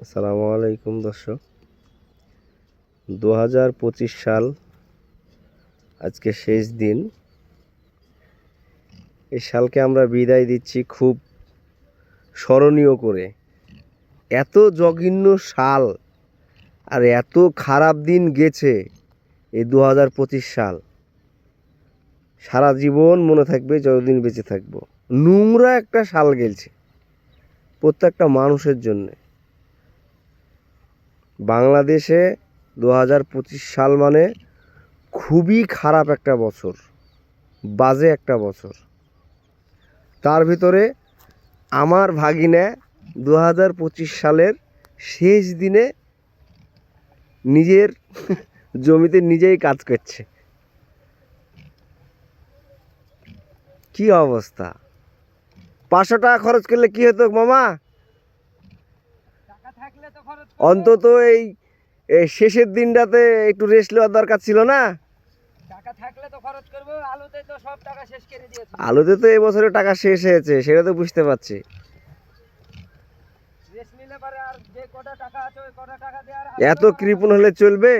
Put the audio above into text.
আসসালামু আলাইকুম দর্শক, 2025 সাল আজকে শেষ দিন। এই সালকে আমরা বিদায় দিচ্ছি খুব স্মরণীয় করে। এত জঘন্য সাল আর এত খারাপ দিন গেছে এই 2025 সাল, সারা জীবন মনে থাকবে যতদিন বেঁচে থাকবো। নোংরা একটা সাল গেছে প্রত্যেকটা মানুষের জন্যে। বাংলাদেশে 2025 সাল মানে খুবই খারাপ একটা বছর, বাজে একটা বছর। তার ভিতরে আমার ভাগিনা 2025 সালের শেষ দিনে নিজের জমিতে নিজেই কাজ করছে। কি অবস্থা! 500 টাকা খরচ করলে কি হতো মামা? অন্তত এই শেষের দিনটাতে একটু রেস্ট নেওয়ার দরকার ছিল না? টাকা থাকলে তো খরচ করবো, আলুতে তো সব টাকা শেষ করে দিয়েছে। আলুতে তো এবছরে টাকা শেষ হয়েছে, সেটা তো বুঝতে পারছি। রেস্ট নিলে পরে আর যে কটা টাকা আছে ওই কটা টাকা দিয়ে আর এত কৃপণ হলে চলবে?